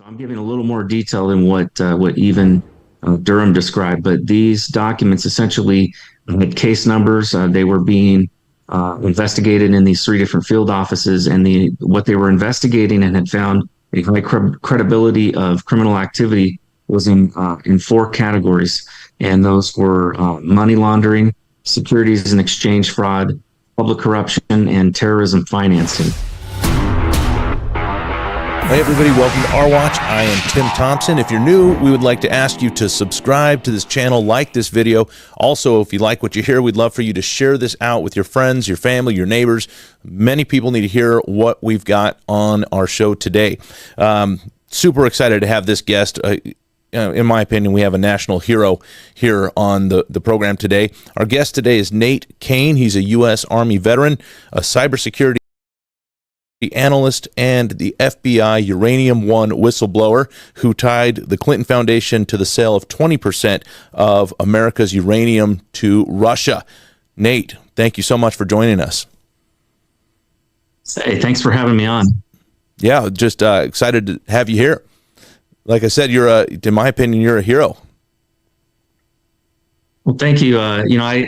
I'm giving a little more detail than what even Durham described, but these documents essentially had case numbers. They were being investigated in these three different field offices, and what they were investigating and had found a high credibility of criminal activity was in four categories, and those were money laundering, securities and exchange fraud, public corruption, and terrorism financing. Hey everybody, welcome to Our Watch. I am Tim Thompson. If you're new, we would like to ask you to subscribe to this channel, like this video. Also, if you like what you hear, we'd love for you to share this out with your friends, your family, your neighbors. Many people need to hear what we've got on our show today. Super excited to have this guest. In my opinion, we have a national hero here on the program today. Our guest today is Nate Cain. He's a U.S. Army veteran, a cybersecurity analyst, and the FBI Uranium One whistleblower who tied the Clinton Foundation to the sale of 20% of America's uranium to Russia. Nate, thank you so much for joining us. Hey, thanks for having me on. Yeah, just excited to have you here. Like I said, in my opinion, you're a hero. Well, thank you. I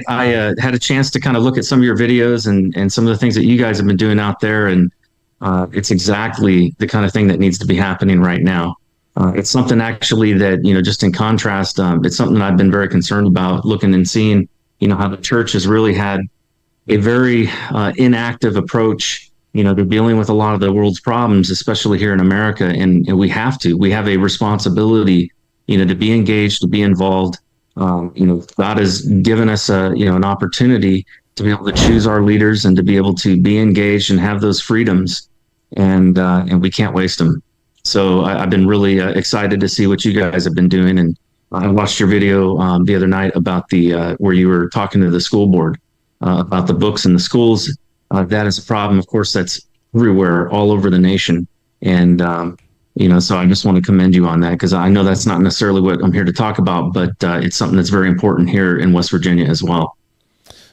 had a chance to kind of look at some of your videos and some of the things that you guys have been doing out there, and it's exactly the kind of thing that needs to be happening right now. It's something actually that, just in contrast, it's something that I've been very concerned about, looking and seeing, how the church has really had a very inactive approach, to dealing with a lot of the world's problems, especially here in America. And we have a responsibility, to be engaged, to be involved. God has given us an opportunity to be able to choose our leaders and to be able to be engaged and have those freedoms, and we can't waste them. So I've been really excited to see what you guys have been doing, and I watched your video the other night about where you were talking to the school board about the books in the schools. That is a problem, of course, that's everywhere, all over the nation, and so I just want to commend you on that, because I know that's not necessarily what I'm here to talk about, but it's something that's very important here in West Virginia as well.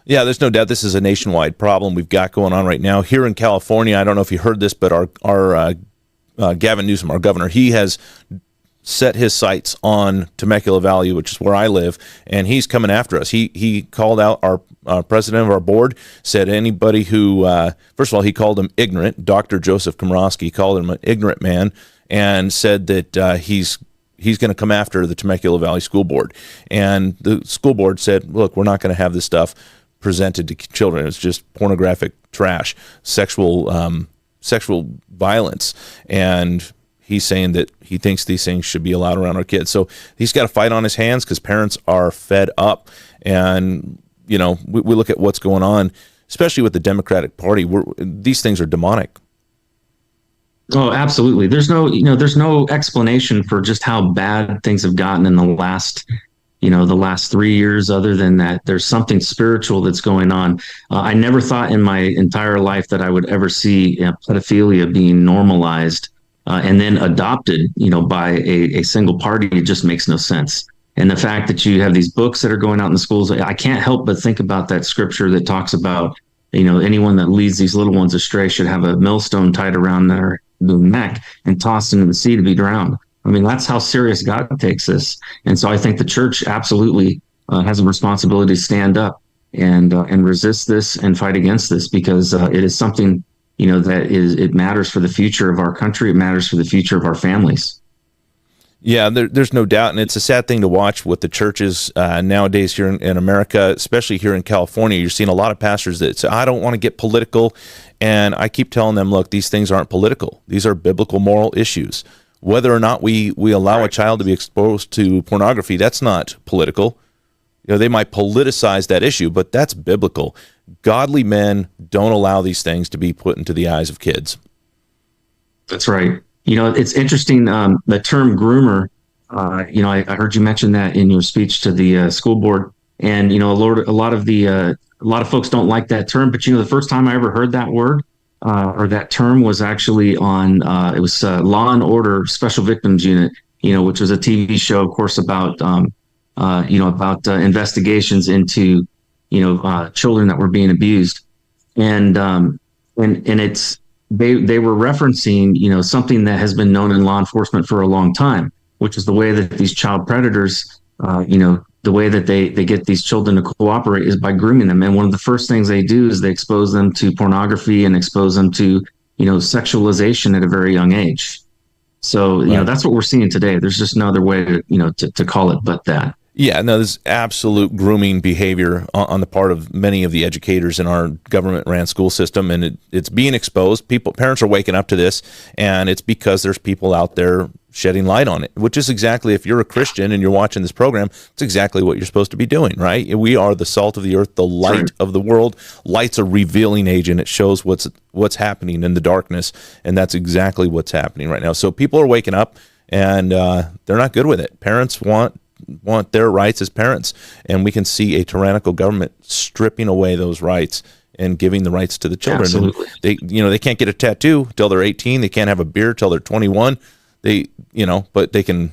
Yeah, there's no doubt this is a nationwide problem we've got going on right now. Here in California, I don't know if you heard this, but our Gavin Newsom, our governor, he has set his sights on Temecula Valley, which is where I live, and he's coming after us. He called out our president of our board, said anybody who, first of all, he called him ignorant. Dr. Joseph Komrosky called him an ignorant man, and said that he's going to come after the Temecula Valley School Board. And the school board said, look, we're not going to have this stuff presented to children. It's just pornographic trash, sexual violence. And he's saying that he thinks these things should be allowed around our kids. So he's got a fight on his hands because parents are fed up. And, we look at what's going on, especially with the Democratic Party. These things are demonic. Oh, absolutely. There's no explanation for just how bad things have gotten in the last 3 years, other than that there's something spiritual that's going on. I never thought in my entire life that I would ever see pedophilia being normalized and then adopted, by a single party. It just makes no sense. And the fact that you have these books that are going out in the schools, I can't help but think about that scripture that talks about, anyone that leads these little ones astray should have a millstone tied around their neck and tossed into the sea to be drowned. I mean, that's how serious God takes this. And so I think the church absolutely has a responsibility to stand up and resist this and fight against this, because it is something, it matters for the future of our country. It matters for the future of our families. Yeah, there's no doubt, and it's a sad thing to watch with the churches nowadays here in America, especially here in California. You're seeing a lot of pastors that say, I don't want to get political, and I keep telling them, look, these things aren't political. These are biblical moral issues. Whether or not we allow a child to be exposed to pornography, that's not political. They might politicize that issue, but that's biblical. Godly men don't allow these things to be put into the eyes of kids. That's right. It's interesting, the term groomer, I heard you mention that in your speech to the school board, and, a lot of folks don't like that term, but, the first time I ever heard that word, or that term, was actually on, it was Law and Order Special Victims Unit, which was a TV show, of course, about investigations into, children that were being abused. And it's they were referencing, something that has been known in law enforcement for a long time, which is the way that these child predators, the way that they get these children to cooperate is by grooming them. And one of the first things they do is they expose them to pornography and expose them to, sexualization at a very young age. So, that's what we're seeing today. There's just no other way to call it but that. Yeah, no, there's absolute grooming behavior on the part of many of the educators in our government-ran school system, and it's being exposed. Parents are waking up to this, and it's because there's people out there shedding light on it, which is exactly, if you're a Christian and you're watching this program, it's exactly what you're supposed to be doing, right? We are the salt of the earth, the light of the world. Light's a revealing agent. It shows what's happening in the darkness, and that's exactly what's happening right now. So people are waking up, and they're not good with it. Parents want their rights as parents, and we can see a tyrannical government stripping away those rights and giving the rights to the children. Absolutely. And they can't get a tattoo till they're 18. They can't have a beer till they're 21. But they're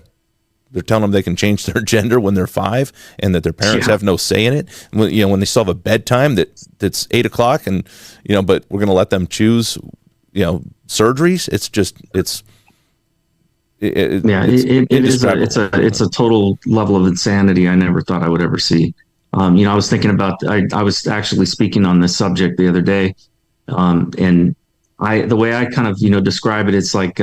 telling them they can change their gender when they're 5, and that their parents have no say in it. When they still have a bedtime that's 8 o'clock, and but we're going to let them choose surgeries. It's a total level of insanity I never thought I would ever see. I was thinking about, I was actually speaking on this subject the other day, and the way I kind of describe it, it's like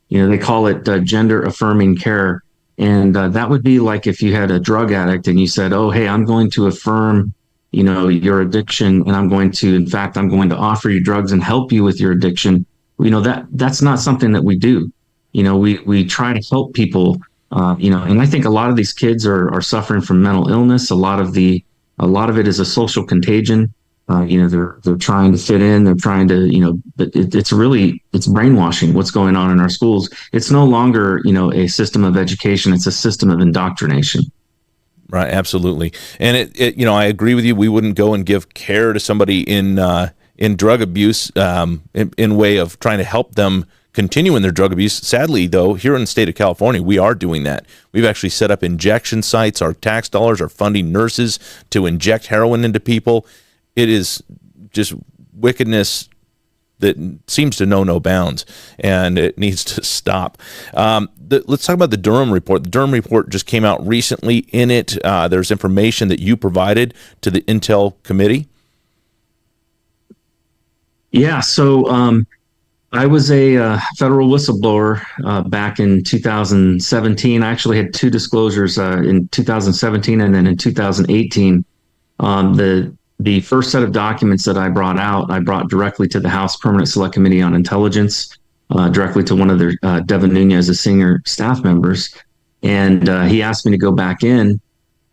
they call it gender affirming care, and that would be like if you had a drug addict and you said, oh, hey, I'm going to affirm your addiction, and I'm going to offer you drugs and help you with your addiction. That's not something that we do. We try to help people, and I think a lot of these kids are suffering from mental illness. A lot of it is a social contagion. They're trying to fit in. They're trying to, but it's brainwashing what's going on in our schools. It's no longer, a system of education. It's a system of indoctrination. Right. Absolutely. And I agree with you. We wouldn't go and give care to somebody in drug abuse, in way of trying to help them continue in their drug abuse. Sadly, though, here in the state of California, we are doing that. We've actually set up injection sites. Our tax dollars are funding nurses to inject heroin into people. It is just wickedness that seems to know no bounds, and it needs to stop. Let's talk about the Durham report. The Durham report just came out recently. In it, there's information that you provided to the Intel Committee. Yeah, so I was a federal whistleblower back in 2017. I actually had 2 disclosures in 2017 and then in 2018. The first set of documents that I brought directly to the House Permanent Select Committee on Intelligence, directly to one of their, Devin Nunez, a senior staff members. And he asked me to go back in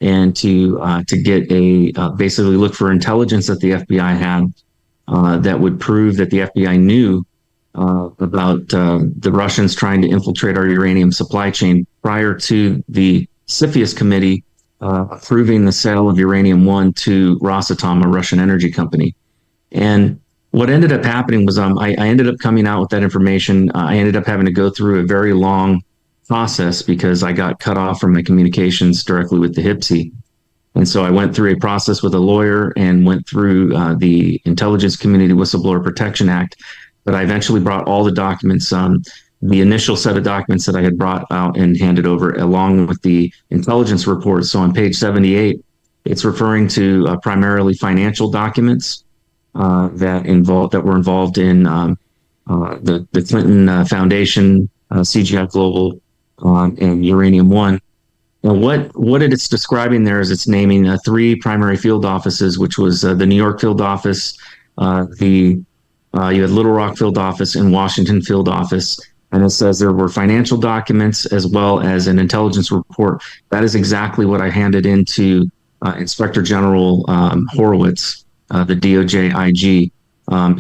and to get basically look for intelligence that the FBI had that would prove that the FBI knew about the Russians trying to infiltrate our uranium supply chain prior to the CFIUS committee approving the sale of Uranium-1 to Rosatom, a Russian energy company. And what ended up happening was I ended up coming out with that information. I ended up having to go through a very long process because I got cut off from my communications directly with the HPSI. And so I went through a process with a lawyer and went through the Intelligence Community Whistleblower Protection Act. But I eventually brought all the documents, the initial set of documents that I had brought out and handed over, along with the intelligence report. So on page 78, it's referring to primarily financial documents that were involved in the Clinton Foundation, CGI Global, and Uranium-1. And what it's describing there is it's naming 3 primary field offices, which was the New York field office, you had Little Rock field office, and Washington field office. And it says there were financial documents as well as an intelligence report. That is exactly what I handed into Inspector General Horowitz, the DOJ IG.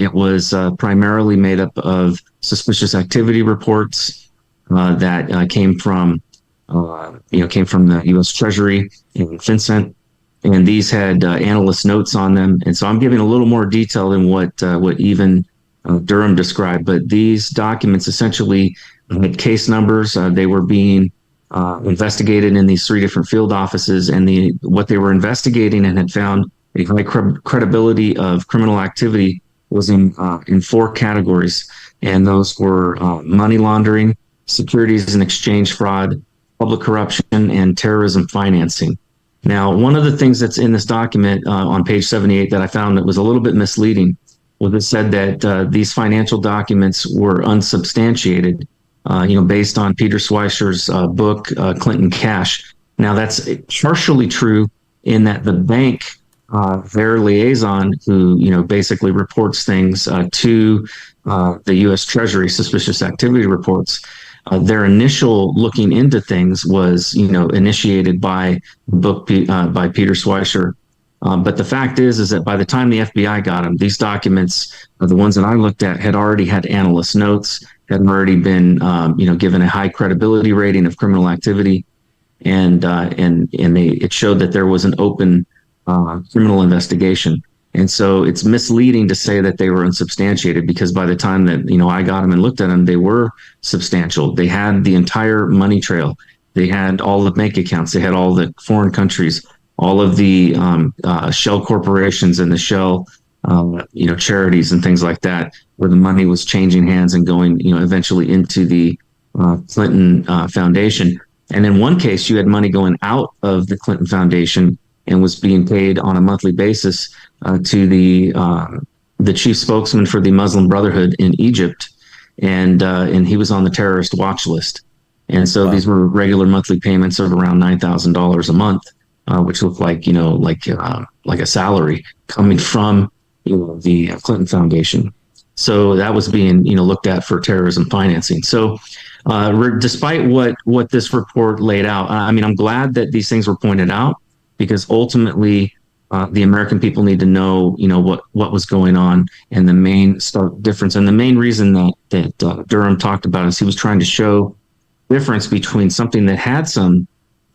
It was primarily made up of suspicious activity reports that came from the U.S. Treasury and FinCEN, and these had analyst notes on them. And so I'm giving a little more detail than what even Durham described. But these documents essentially had case numbers. They were being investigated in these 3 different field offices, and what they were investigating and had found a high credibility of criminal activity was in 4 categories. and those were money laundering, securities and exchange fraud, public corruption, and terrorism financing. Now, one of the things that's in this document on page 78 that I found that was a little bit misleading was it said that these financial documents were unsubstantiated, based on Peter Schweizer's book, Clinton Cash. Now, that's partially true in that the bank, their liaison, who basically reports things to the U.S. Treasury, suspicious activity reports, their initial looking into things was, initiated by book by Peter Schweizer. But the fact is that by the time the FBI got them, these documents, the ones that I looked at, had already had analyst notes, had already been, given a high credibility rating of criminal activity, and it showed that there was an open criminal investigation. And so it's misleading to say that they were unsubstantiated, because by the time that, I got them and looked at them, they were substantial. They had the entire money trail. They had all the bank accounts. They had all the foreign countries, all of the shell corporations and the shell, charities and things like that, where the money was changing hands and going, eventually into the Clinton Foundation. And in one case, you had money going out of the Clinton Foundation and was being paid on a monthly basis to the chief spokesman for the Muslim Brotherhood in Egypt, and he was on the terrorist watch list. And so these were regular monthly payments of around $9,000 a month, which looked like like a salary coming from the Clinton Foundation. So that was being looked at for terrorism financing. So despite what this report laid out, I'm glad that these things were pointed out, because ultimately the American people need to know, what was going on, and the main stark difference. And the main reason that Durham talked about is he was trying to show difference between something that had some,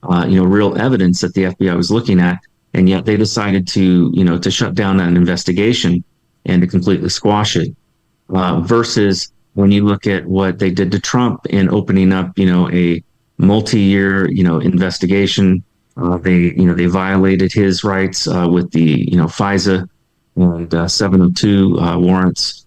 real evidence that the FBI was looking at, and yet they decided to shut down that investigation and to completely squash it, versus when you look at what they did to Trump in opening up, a multi-year, investigation. They violated his rights with the FISA and 702 warrants.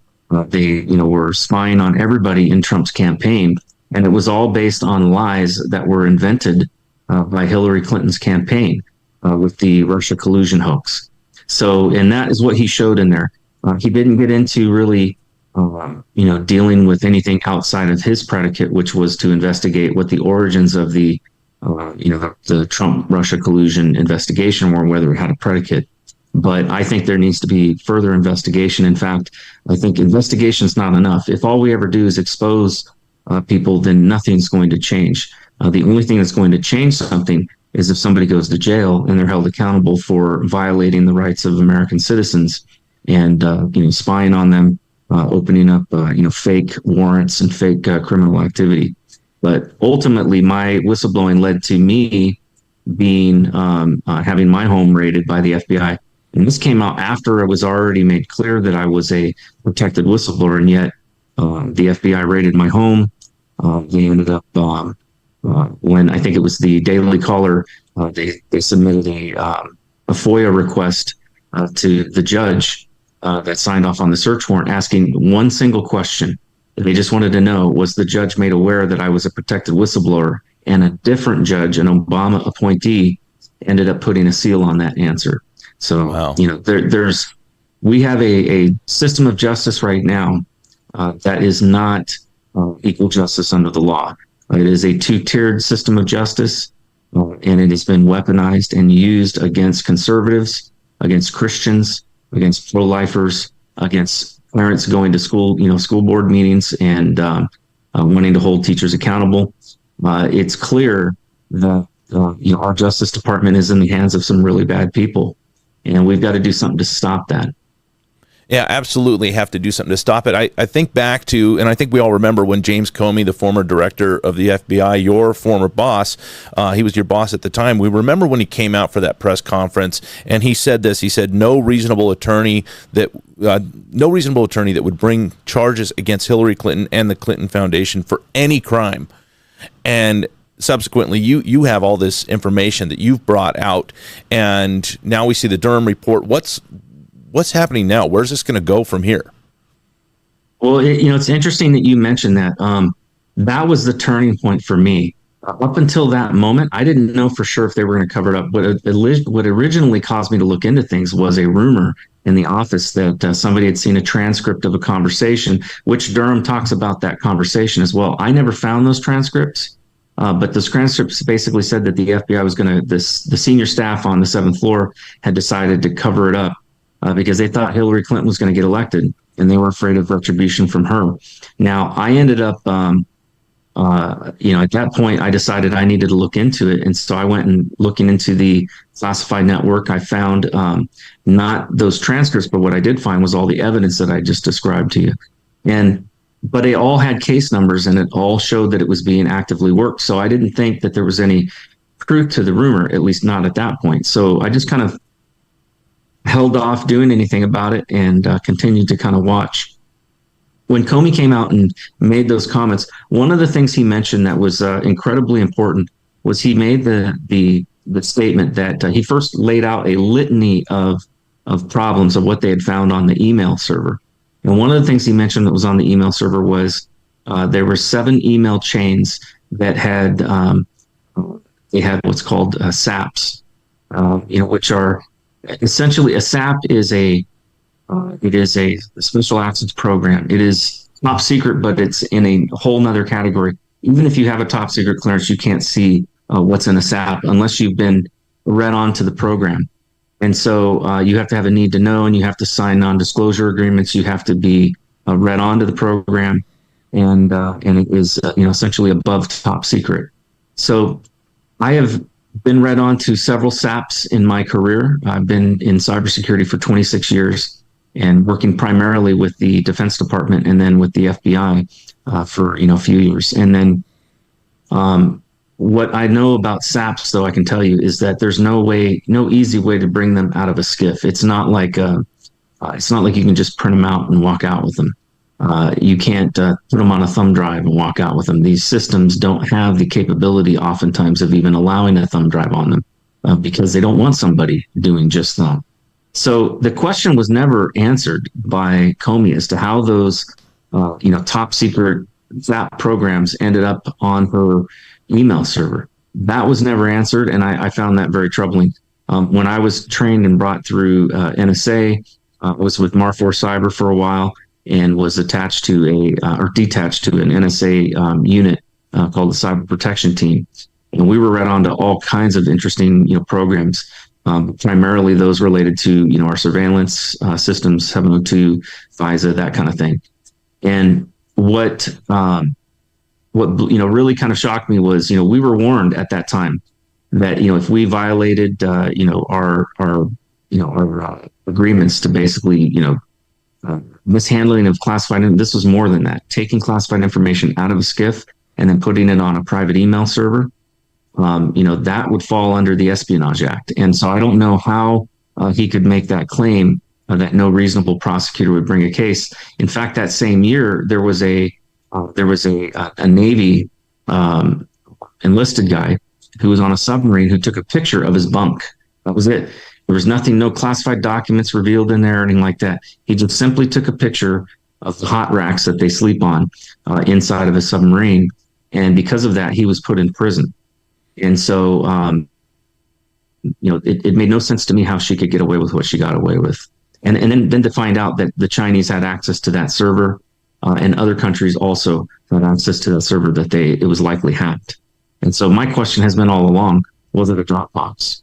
They were spying on everybody in Trump's campaign, and it was all based on lies that were invented by Hillary Clinton's campaign with the Russia collusion hoax. So, and that is what he showed in there. He didn't get into really, dealing with anything outside of his predicate, which was to investigate what the origins of the Trump-Russia collusion investigation were, whether it had a predicate. But I think there needs to be further investigation. In fact, I think investigation is not enough. If all we ever do is expose people, then nothing's going to change. The only thing that's going to change something is if somebody goes to jail and they're held accountable for violating the rights of American citizens and spying on them, opening up fake warrants and fake criminal activity. But ultimately, my whistleblowing led to me being having my home raided by the FBI. And this came out after it was already made clear that I was a protected whistleblower, and yet the FBI raided my home. They ended up, when I think it was the Daily Caller, they submitted a FOIA request to the judge that signed off on the search warrant, asking one single question. They just wanted to know, was the judge made aware that I was a protected whistleblower? And a different judge, an Obama appointee, ended up putting a seal on that answer. So, wow. We have a system of justice right now that is not equal justice under the law. It is a two-tiered system of justice, and it has been weaponized and used against conservatives, against Christians, against pro-lifers, against parents going to school, school board meetings and wanting to hold teachers accountable. It's clear that our Justice Department is in the hands of some really bad people, and we've got to do something to stop that. Yeah, absolutely have to do something to stop it. I think back to, and I think we all remember when James Comey, the former director of the FBI, your former boss, he was your boss at the time. We remember when he came out for that press conference, and he said this. He said, no reasonable attorney that would bring charges against Hillary Clinton and the Clinton Foundation for any crime. And subsequently, you have all this information that you've brought out, and now we see the Durham report. What's happening now? Where's this going to go from here? Well, it's interesting that you mentioned that. That was the turning point for me. Up until that moment, I didn't know for sure if they were going to cover it up. What originally caused me to look into things was a rumor in the office that somebody had seen a transcript of a conversation, which Durham talks about that conversation as well. I never found those transcripts, but those transcripts basically said that the FBI was going to, the senior staff on the seventh floor had decided to cover it up because they thought Hillary Clinton was going to get elected and they were afraid of retribution from her. Now, I ended up, at that point, I decided I needed to look into it. And so I went and looking into the classified network. I found not those transcripts, but what I did find was all the evidence that I just described to you. But they all had case numbers and it all showed that it was being actively worked. So I didn't think that there was any truth to the rumor, at least not at that point. So I just kind of held off doing anything about it and continued to kind of watch. When Comey came out and made those comments, one of the things he mentioned that was incredibly important was he made the statement that he first laid out a litany of problems of what they had found on the email server. And one of the things he mentioned that was on the email server was there were 7 email chains that had they had what's called SAPs, which are essentially, a SAP is a special access program. It is top secret, but it's in a whole nother category. Even if you have a top secret clearance, you can't see what's in a SAP unless you've been read on to the program. And so you have to have a need to know, and you have to sign non-disclosure agreements. You have to be read on to the program, and it is essentially above top secret. So I have been read on to several SAPs in my career. I've been in cybersecurity for 26 years and working primarily with the Defense Department and then with the FBI for a few years. And then what I know about SAPs, though, I can tell you is that there's no easy way to bring them out of a SCIF. It's not like you can just print them out and walk out with them. You can't put them on a thumb drive and walk out with them. These systems don't have the capability oftentimes of even allowing a thumb drive on them because they don't want somebody doing just that. So the question was never answered by Comey as to how those top secret SAP programs ended up on her email server. That was never answered, and I found that very troubling. When I was trained and brought through NSA, I was with Mar4 Cyber for a while and was attached to detached to an NSA unit called the Cyber Protection Team. And we were read on to all kinds of interesting programs, primarily those related to our surveillance systems, 702, FISA, that kind of thing. And what really kind of shocked me was we were warned at that time that if we violated our agreements to basically mishandling of classified, this was more than that, taking classified information out of a SCIF and then putting it on a private email server, that would fall under the Espionage Act. And so I don't know how he could make that claim that no reasonable prosecutor would bring a case. In fact, that same year, there was a Navy enlisted guy who was on a submarine who took a picture of his bunk. That was it. There was nothing, no classified documents revealed in there or anything like that. He just simply took a picture of the hot racks that they sleep on inside of a submarine. And because of that, he was put in prison. And so, it made no sense to me how she could get away with what she got away with. And then to find out that the Chinese had access to that server and other countries also had access to that server, that it was likely hacked. And so my question has been all along, was it a Dropbox?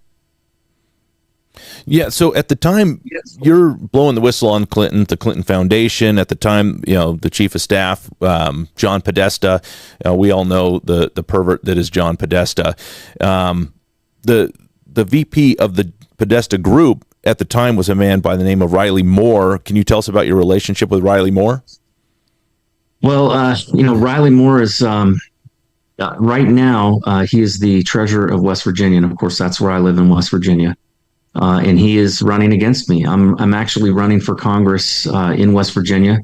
Yeah, so at the time, you're blowing the whistle on Clinton, the Clinton Foundation. At the time, the chief of staff, John Podesta, we all know the pervert that is John Podesta. The VP of the Podesta group at the time was a man by the name of Riley Moore. Can you tell us about your relationship with Riley Moore? Well, Riley Moore is right now he is the treasurer of West Virginia, and of course that's where I live in West Virginia. And he is running against me. I'm actually running for Congress in West Virginia,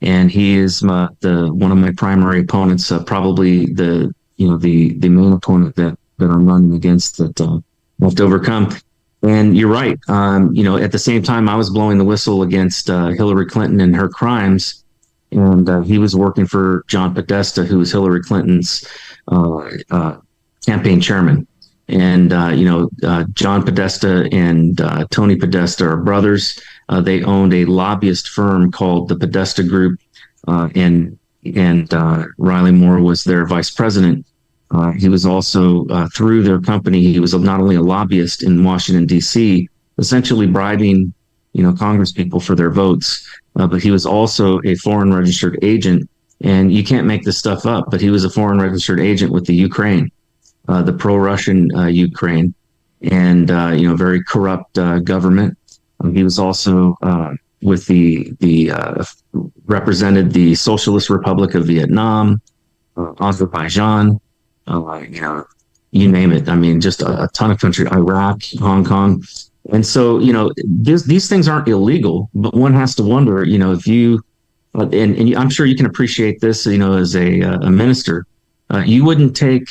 and he is one of my primary opponents. Probably the main opponent that I'm running against that I have to overcome. And you're right. At the same time, I was blowing the whistle against Hillary Clinton and her crimes. and he was working for John Podesta, who was Hillary Clinton's campaign chairman. And John Podesta and Tony Podesta are brothers. They owned a lobbyist firm called the Podesta Group, and Riley Moore was their vice president. He was also, through their company, he was not only a lobbyist in Washington, D.C., essentially bribing, Congress people for their votes, but he was also a foreign registered agent. And you can't make this stuff up, but he was a foreign registered agent with the Ukraine, the pro-Russian Ukraine, and, very corrupt government. He was also with represented the Socialist Republic of Vietnam, Azerbaijan, you name it. I mean, just a ton of countries, Iraq, Hong Kong. And so, these things aren't illegal, but one has to wonder, if you, and I'm sure you can appreciate this, as a minister, you wouldn't take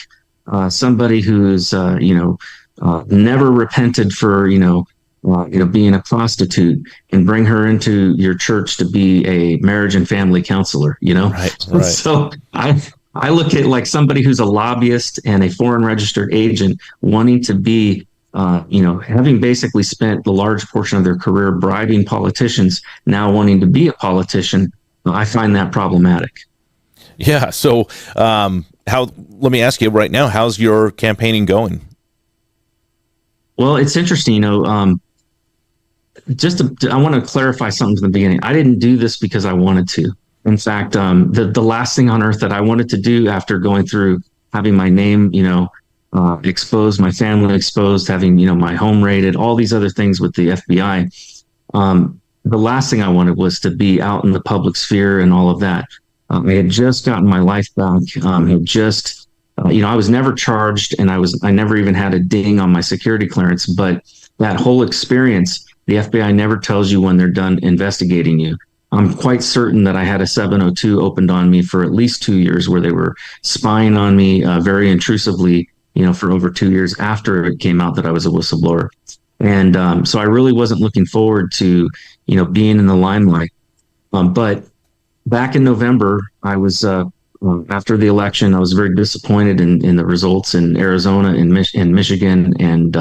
somebody who's, never repented for, being a prostitute and bring her into your church to be a marriage and family counselor, Right. So I look at like somebody who's a lobbyist and a foreign registered agent wanting to be, having basically spent the large portion of their career bribing politicians, now wanting to be a politician. I find that problematic. Yeah. So, let me ask you right now, how's your campaigning going? Well, it's interesting, I want to clarify something from the beginning. I didn't do this because I wanted to. In fact, the last thing on earth that I wanted to do after going through having my name, exposed, my family exposed, having, my home raided, all these other things with the FBI. The last thing I wanted was to be out in the public sphere and all of that. I had just gotten my life back. I was never charged, and I never even had a ding on my security clearance. But that whole experience, the FBI never tells you when they're done investigating you. I'm quite certain that I had a 702 opened on me for at least 2 years, where they were spying on me very intrusively, for over 2 years after it came out that I was a whistleblower. And so I really wasn't looking forward to, being in the limelight. But back in November, I was, after the election, I was very disappointed in the results in Arizona and Michigan and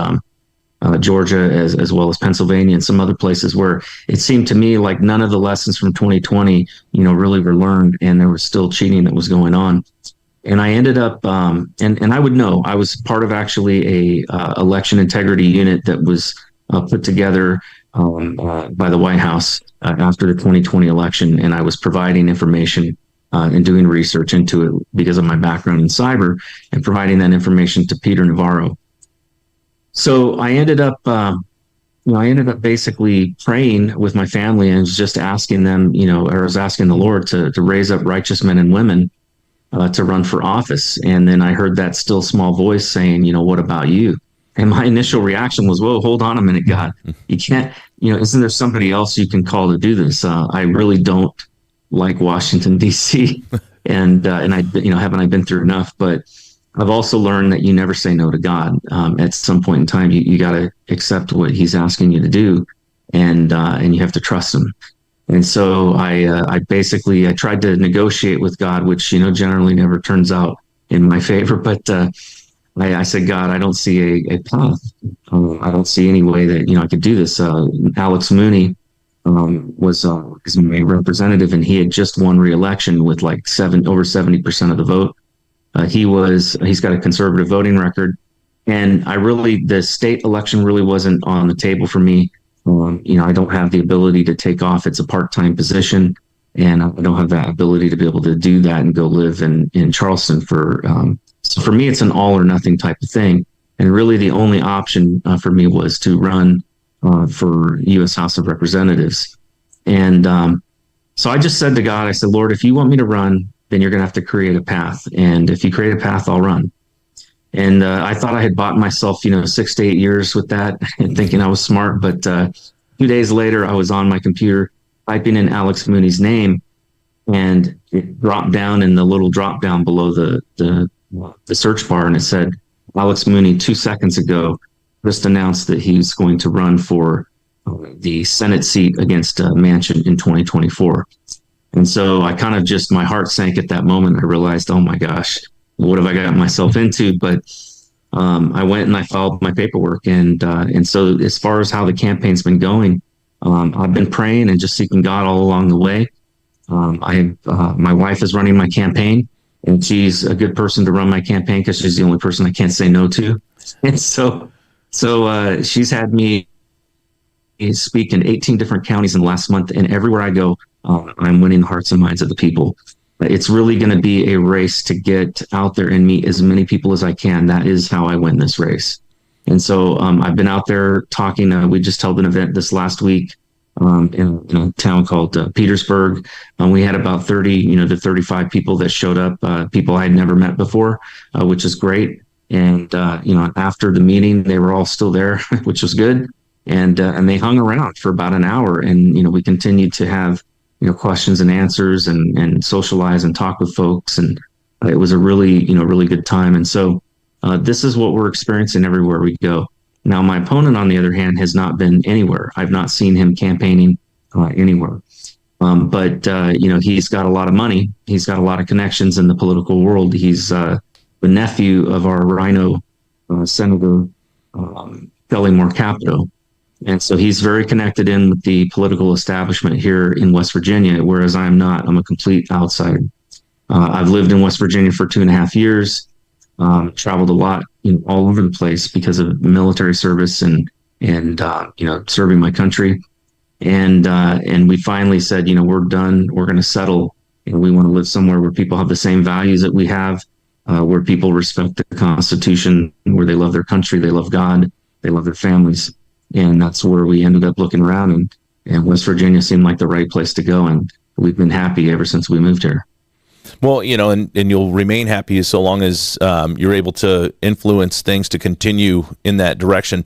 Georgia, as well as Pennsylvania and some other places where it seemed to me like none of the lessons from 2020, really were learned, and there was still cheating that was going on. And I ended up, and I would know, I was part of actually a election integrity unit that was put together by the White House after the 2020 election, and I was providing information and doing research into it because of my background in cyber, and providing that information to Peter Navarro. So I ended up, basically praying with my family and just asking them, or I was asking the Lord to raise up righteous men and women to run for office. And then I heard that still small voice saying, what about you? And my initial reaction was, whoa, hold on a minute, God. You can't, isn't there somebody else you can call to do this? I really don't like Washington, D.C. and haven't I been through enough? But I've also learned that you never say no to God. At some point in time, you got to accept what He's asking you to do, and you have to trust Him. And so I tried to negotiate with God, which generally never turns out in my favor. But I said, God, I don't see a path. I don't see any way that I could do this. Alex Mooney was my representative, and he had just won re-election with like over 70% of the vote. He's got a conservative voting record, and the state election really wasn't on the table for me. I don't have the ability to take off. It's a part-time position, and I don't have that ability to be able to do that and go live in Charleston so for me, it's an all or nothing type of thing. And really the only option for me was to run for U.S. House of Representatives. And so I just said to God, I said, Lord, if you want me to run, then you're going to have to create a path. And if you create a path, I'll run. And I thought I had bought myself, 6 to 8 years with that and thinking I was smart. But 2 days later, I was on my computer typing in Alex Mooney's name, and it dropped down in the little drop down below the search bar, and it said, Alex Mooney 2 seconds ago just announced that he's going to run for the Senate seat against Manchin in 2024. And so I kind of just, my heart sank at that moment. I realized, oh my gosh, what have I got myself into? But I went and I filed my paperwork, and so as far as how the campaign's been going, I've been praying and just seeking God all along the way. My wife is running my campaign, and she's a good person to run my campaign because she's the only person I can't say no to. And so she's had me speak in 18 different counties in the last month, and everywhere I go, I'm winning the hearts and minds of the people. It's really going to be a race to get out there and meet as many people as I can. That is how I win this race. And so I've been out there talking. We just held an event this last week in a town called Petersburg. We had about 30, to 35 people that showed up, people I had never met before, which is great. And after the meeting, they were all still there, which was good. And they hung around for about an hour, and we continued to have questions and answers, and socialize and talk with folks, and it was a really really good time. And so this is what we're experiencing everywhere we go. Now, my opponent, on the other hand, has not been anywhere. I've not seen him campaigning anywhere. But he's got a lot of money. He's got a lot of connections in the political world. He's the nephew of our Rhino Senator Kelly Moore Capito. And so he's very connected in with the political establishment here in West Virginia, whereas I'm not. I'm a complete outsider. I've lived in West Virginia for 2.5 years, traveled a lot, all over the place because of military service and serving my country. And we finally said, we're done. We're going to settle. We want to live somewhere where people have the same values that we have, where people respect the Constitution, where they love their country, they love God, they love their families. And that's where we ended up looking around, and West Virginia seemed like the right place to go. And we've been happy ever since we moved here. Well, and you'll remain happy so long as you're able to influence things to continue in that direction.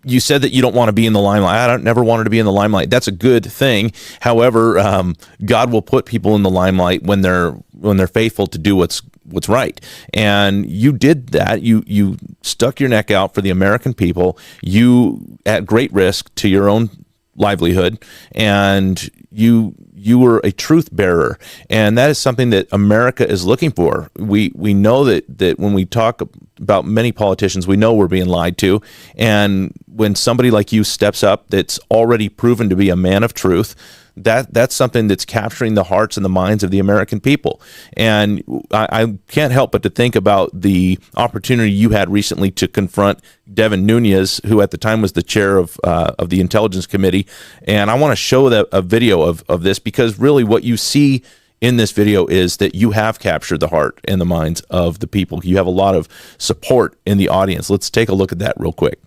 You said that you don't want to be in the limelight. I never wanted to be in the limelight. That's a good thing. However, God will put people in the limelight when they're faithful to do what's right. And you did that. You stuck your neck out for the American people. You at great risk to your own livelihood, and you were a truth bearer, and that is something that America is looking for. We know that when we talk about many politicians, we know we're being lied to, and when somebody like you steps up that's already proven to be a man of truth, that's something that's capturing the hearts and the minds of the American people. And I can't help but to think about the opportunity you had recently to confront Devin Nunes, who at the time was the chair of the Intelligence Committee. And I want to show a video of this, because really what you see in this video is that you have captured the heart and the minds of the people. You have a lot of support in the audience. Let's take a look at that real quick.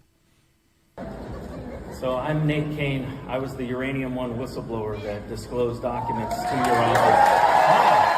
So I'm Nate Cain. I was the Uranium One whistleblower that disclosed documents to your office.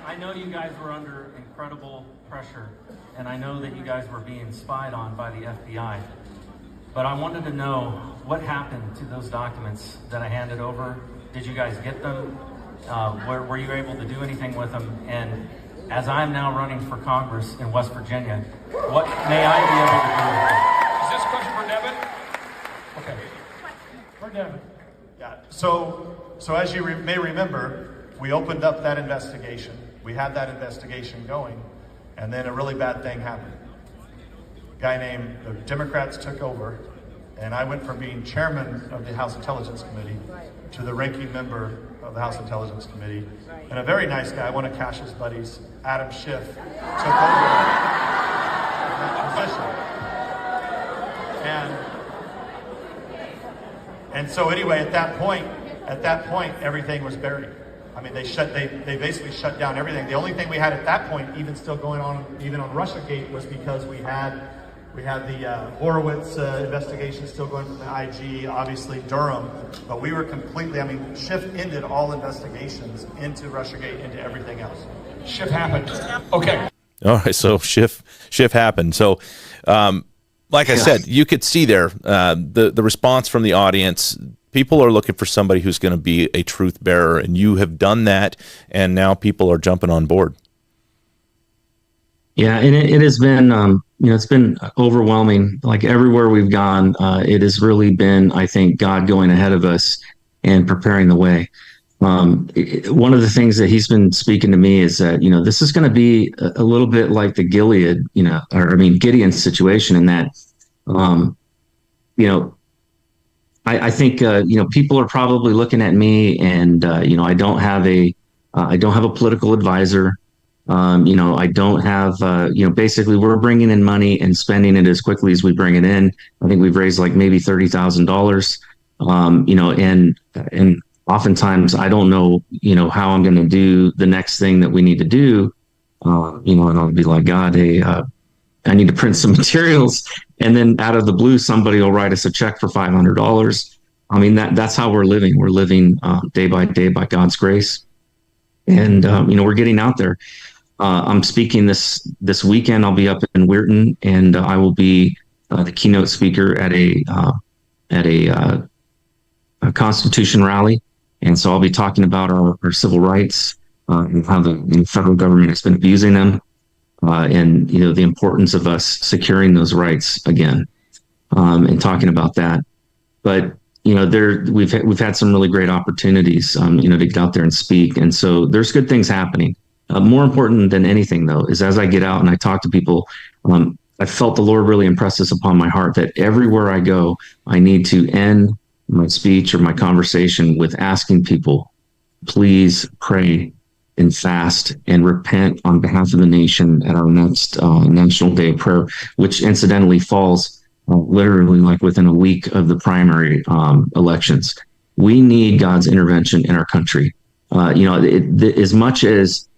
I know you guys were under incredible pressure, and I know that you guys were being spied on by the FBI. But I wanted to know what happened to those documents that I handed over. Did you guys get them? Were you able to do anything with them? And as I'm now running for Congress in West Virginia, what may I be able to do with them? Is this a question for Devin? Okay. For Devin. Yeah. So as you may remember, we opened up that investigation. We had that investigation going, and then a really bad thing happened. A guy named, the Democrats took over, and I went from being chairman of the House Intelligence Committee to the ranking member of the House Intelligence Committee. And a very nice guy, one of Cash's buddies, Adam Schiff, took over that position. And so anyway, at that point, everything was buried. I mean, they basically shut down everything. The only thing we had at that point, even still going on, even on Russiagate, was because we had the Horowitz investigation still going from the IG, obviously Durham, but we were completely, Schiff ended all investigations into Russiagate, into everything else. Schiff happened. Okay. All right, so shift happened. So, like I said, you could see there the response from the audience. People are looking for somebody who's going to be a truth bearer, and you have done that, and now people are jumping on board. Yeah, and it has been, it's been overwhelming. Like everywhere we've gone, it has really been, I think, God going ahead of us and preparing the way. One of the things that he's been speaking to me is that, this is going to be a little bit like the Gideon situation in that, I think, people are probably looking at me and, I don't have a political advisor. I don't have, basically we're bringing in money and spending it as quickly as we bring it in. I think we've raised like maybe $30,000, and oftentimes I don't know, how I'm going to do the next thing that we need to do. And I'll be like, God, hey, I need to print some materials. And then out of the blue, somebody will write us a check for $500. I mean, that's how we're living. We're living day by day by God's grace. And, we're getting out there. I'm speaking this weekend. I'll be up in Weirton, and I will be the keynote speaker at a Constitution rally. And so I'll be talking about our civil rights and how the federal government has been abusing them, and the importance of us securing those rights again, and talking about that. But we've had some really great opportunities, to get out there and speak, and so there's good things happening. More important than anything, though, is as I get out and I talk to people, I felt the Lord really impress this upon my heart that everywhere I go, I need to end my speech or my conversation with asking people, please pray and fast and repent on behalf of the nation at our next National Day of Prayer, which incidentally falls literally like within a week of the primary elections. We need God's intervention in our country. As much as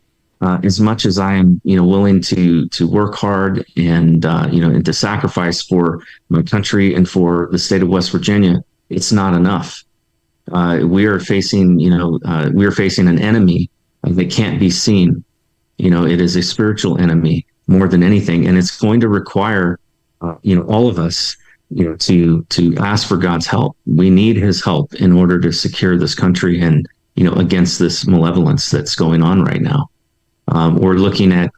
I am, willing to work hard and to sacrifice for my country and for the state of West Virginia, it's not enough. We are facing an enemy that can't be seen. It is a spiritual enemy more than anything, and it's going to require, all of us, to ask for God's help. We need His help in order to secure this country and, against this malevolence that's going on right now. We're looking at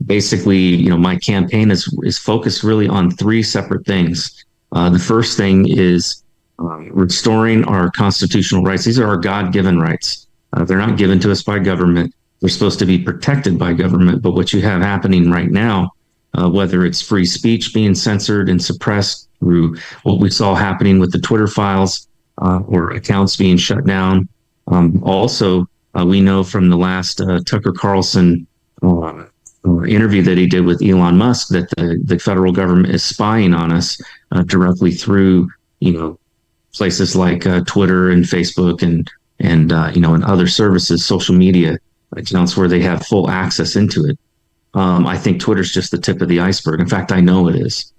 basically, my campaign is focused really on three separate things. The first thing is restoring our constitutional rights. These are our God-given rights. They're not given to us by government. They're supposed to be protected by government. But what you have happening right now, whether it's free speech being censored and suppressed through what we saw happening with the Twitter files, or accounts being shut down. Also, we know from the last Tucker Carlson interview that he did with Elon Musk that the federal government is spying on us directly through, places like Twitter and Facebook and other services, social media accounts where they have full access into it. I think Twitter's just the tip of the iceberg. In fact, I know it is.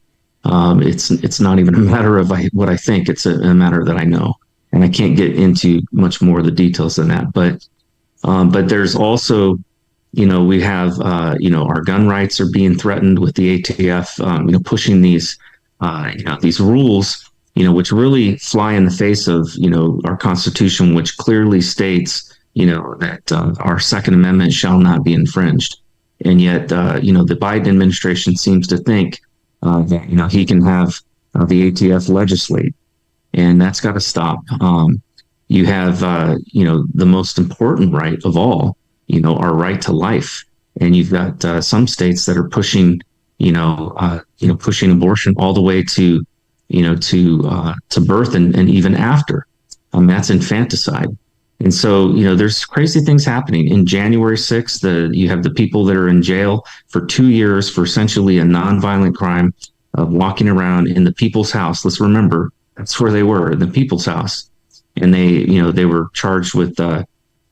It's not even a matter of what I think. It's a matter that I know, and I can't get into much more of the details than that. But there's also, we have, our gun rights are being threatened with the ATF, pushing these rules, which really fly in the face of, our Constitution, which clearly states, that our Second Amendment shall not be infringed. And yet, the Biden administration seems to think that, he can have the ATF legislate, and that's got to stop. You have, the most important right of all, our right to life. And you've got some states that are pushing, pushing abortion all the way to birth and even after. That's infanticide. And so, there's crazy things happening. In January 6th, you have the people that are in jail for 2 years for essentially a nonviolent crime of walking around in the people's house. Let's remember, that's where they were, the people's house. And they were charged with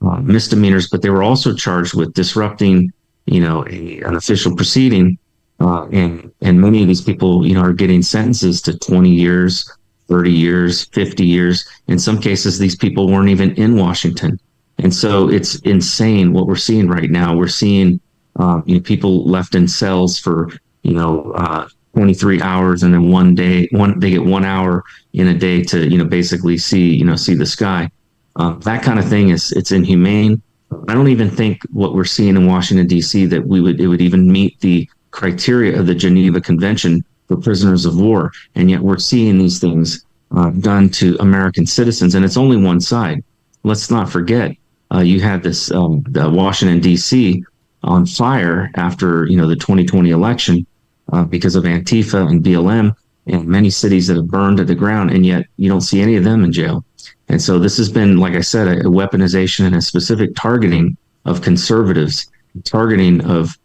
misdemeanors, but they were also charged with disrupting, an official proceeding. And many of these people, are getting sentences to 20 years, 30 years, 50 years. In some cases, these people weren't even in Washington. And so it's insane what we're seeing right now. We're seeing, People left in cells for 23 hours, and then they get 1 hour in a day to basically see the sky. That kind of thing it's inhumane. I don't even think what we're seeing in Washington D.C. that it would even meet the criteria of the Geneva Convention for prisoners of war, and yet we're seeing these things done to American citizens, and it's only one side. Let's not forget, you had the Washington D.C. on fire after the 2020 election because of Antifa and BLM, and many cities that have burned to the ground, and yet you don't see any of them in jail. And so this has been, like I said, a weaponization and a specific targeting of conservatives, targeting of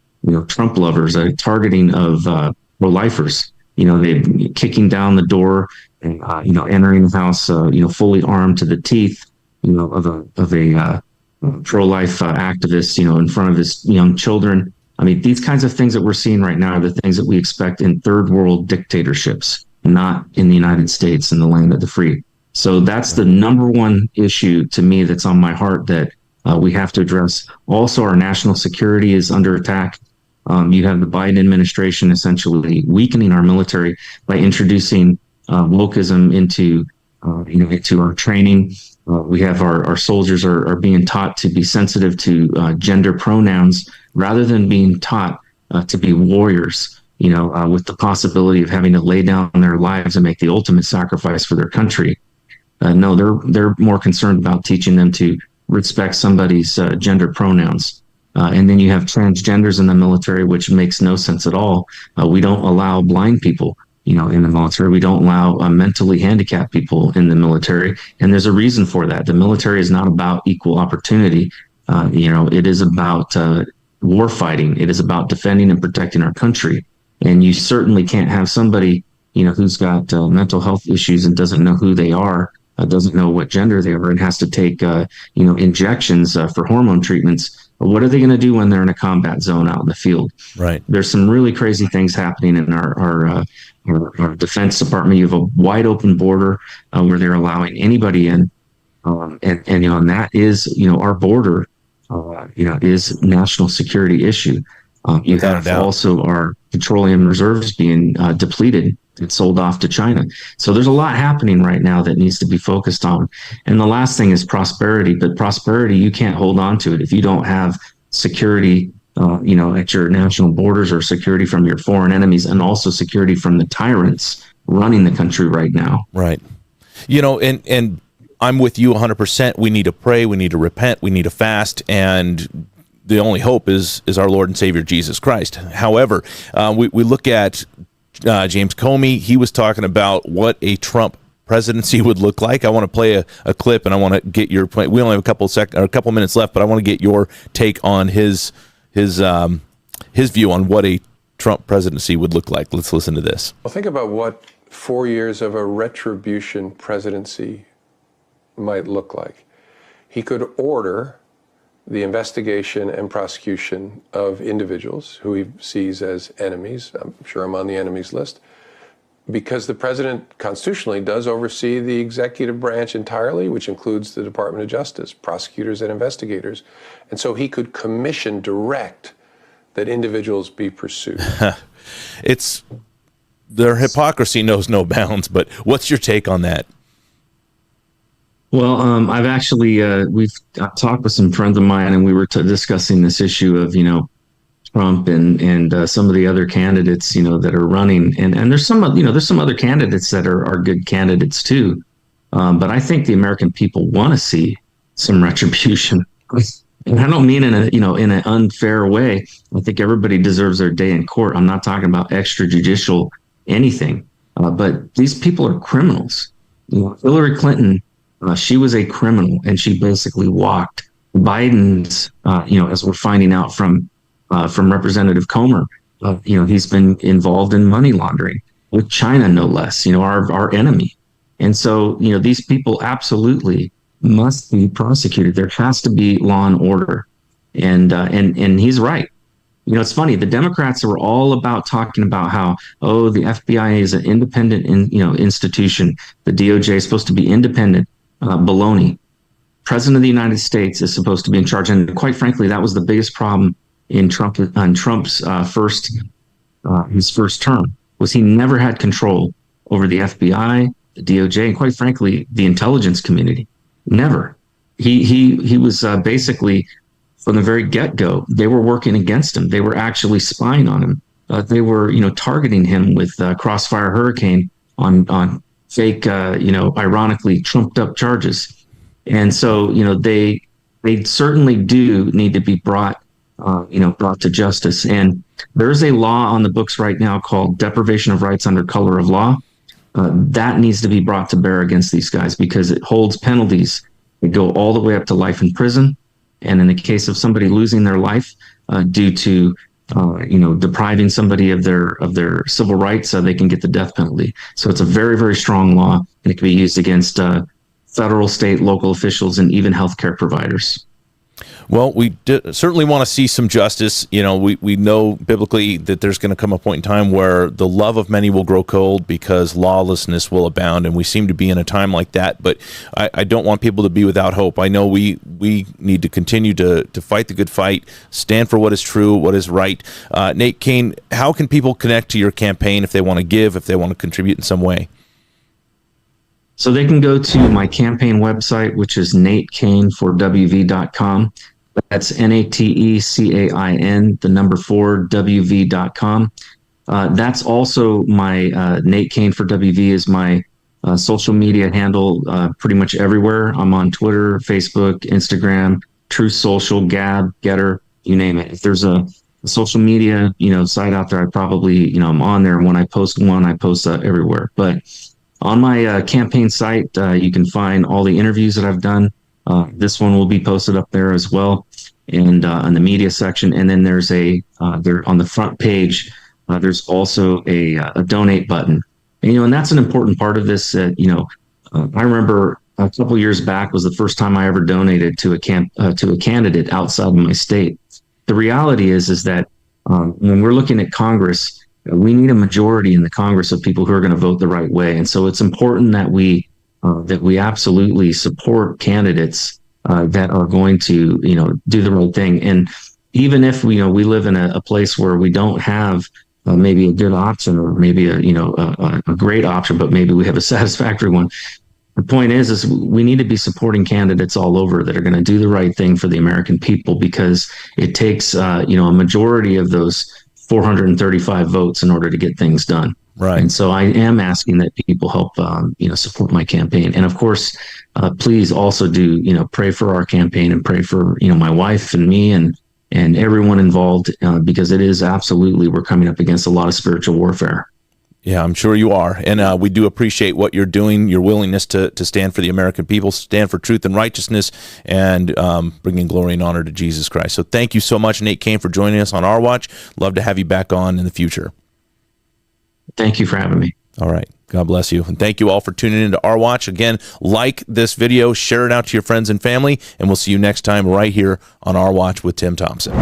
Trump lovers, a targeting of pro-lifers. They kicking down the door and entering the house, fully armed to the teeth, of a pro-life activist, in front of his young children. I mean, these kinds of things that we're seeing right now are the things that we expect in third world dictatorships, not in the United States and the land of the free. So that's the number one issue to me that's on my heart that we have to address. Also, our national security is under attack. You have the Biden administration essentially weakening our military by introducing wokeism into our training. We have our soldiers are being taught to be sensitive to gender pronouns rather than being taught to be warriors, with the possibility of having to lay down their lives and make the ultimate sacrifice for their country. No, they're more concerned about teaching them to respect somebody's gender pronouns. And then you have transgenders in the military, which makes no sense at all. We don't allow blind people, in the military. We don't allow mentally handicapped people in the military. And there's a reason for that. The military is not about equal opportunity. It is about war fighting. It is about defending and protecting our country. And you certainly can't have somebody, who's got mental health issues and doesn't know who they are, doesn't know what gender they are, and has to take, injections for hormone treatments. What are they going to do when they're in a combat zone out in the field? Right. There's some really crazy things happening in our Defense Department. You have a wide open border where they're allowing anybody in, and that is, our border, is national security issue. You have also our petroleum reserves being depleted. It's sold off to China. So there's a lot happening right now that needs to be focused on. And the last thing is prosperity. But prosperity, you can't hold on to it if you don't have security, at your national borders, or security from your foreign enemies, and also security from the tyrants running the country right now. Right. And I'm with you 100%. We need to pray. We need to repent. We need to fast. And the only hope is our Lord and Savior, Jesus Christ. However, we look at James Comey. He was talking about what a Trump presidency would look like. I want to play a clip, and I want to get your point. We only have a couple minutes left, but I want to get your take on his view on what a Trump presidency would look like. Let's listen to this. Well, think about what 4 years of a retribution presidency might look like. He could order the investigation and prosecution of individuals who he sees as enemies. I'm sure I'm on the enemies list. Because the president constitutionally does oversee the executive branch entirely, which includes the Department of Justice, prosecutors and investigators. And so he could direct that individuals be pursued. Their hypocrisy knows no bounds, but what's your take on that? Well, I've actually, we've talked with some friends of mine, and we were discussing this issue of, Trump and some of the other candidates, that are running, and there's some other candidates that are good candidates too. But I think the American people want to see some retribution, and I don't mean in an unfair way. I think everybody deserves their day in court. I'm not talking about extrajudicial anything, but these people are criminals. Hillary Clinton, she was a criminal, and she basically walked. Biden's, as we're finding out from Representative Comer, he's been involved in money laundering with China, no less, our enemy. And so, these people absolutely must be prosecuted. There has to be law and order. And he's right. It's funny. The Democrats were all about talking about how, the FBI is an independent, institution. The DOJ is supposed to be independent. Baloney. President of the United States is supposed to be in charge. And quite frankly, that was the biggest problem Trump's his first term was he never had control over the FBI, the DOJ, and quite frankly, the intelligence community. Never. He was basically, from the very get-go, they were working against him. They were actually spying on him. They were, targeting him with Crossfire Hurricane on fake, ironically trumped up charges. And so, they certainly do need to be brought to justice. And there's a law on the books right now called deprivation of rights under color of law. That needs to be brought to bear against these guys because it holds penalties that go all the way up to life in prison. And in the case of somebody losing their life due to depriving somebody of their civil rights, they can get the death penalty. So it's a very, very strong law, and it can be used against federal, state, local officials, and even healthcare providers. Well, we certainly want to see some justice. We know biblically that there's going to come a point in time where the love of many will grow cold because lawlessness will abound, and we seem to be in a time like that. But I don't want people to be without hope. I know we need to continue to fight the good fight, stand for what is true, what is right. Nate Cain, how can people connect to your campaign if they want to give, if they want to contribute in some way? So they can go to my campaign website, which is natecainforwv.com. That's NATECAIN, the number 4, WV.com. That's also my Nate Cain for WV is my social media handle pretty much everywhere. I'm on Twitter, Facebook, Instagram, Truth Social, Gab, Getter, you name it. If there's a social media, site out there, I probably, I'm on there. And when I post one, I post everywhere. But on my campaign site, you can find all the interviews that I've done. This one will be posted up there as well, and in the media section. And then there's there on the front page, there's also a donate button. And that's an important part of this. I remember a couple years back was the first time I ever donated to a candidate outside of my state. The reality is that when we're looking at Congress, we need a majority in the Congress of people who are going to vote the right way. And so it's important that we absolutely support candidates that are going to, do the right thing. And even if we live in a place where we don't have maybe a good option or maybe a great option, but maybe we have a satisfactory one. The point is we need to be supporting candidates all over that are going to do the right thing for the American people, because it takes, a majority of those 435 votes in order to get things done. Right. And so I am asking that people help, support my campaign. And of course, please also do, pray for our campaign and pray for, my wife and me and everyone involved, because it is absolutely, we're coming up against a lot of spiritual warfare. Yeah, I'm sure you are. And we do appreciate what you're doing, your willingness to stand for the American people, stand for truth and righteousness, and bringing glory and honor to Jesus Christ. So thank you so much, Nate Cain, for joining us on Our Watch. Love to have you back on in the future. Thank you for having me. All right. God bless you. And thank you all for tuning into Our Watch. Again, like this video, share it out to your friends and family, and we'll see you next time right here on Our Watch with Tim Thompson.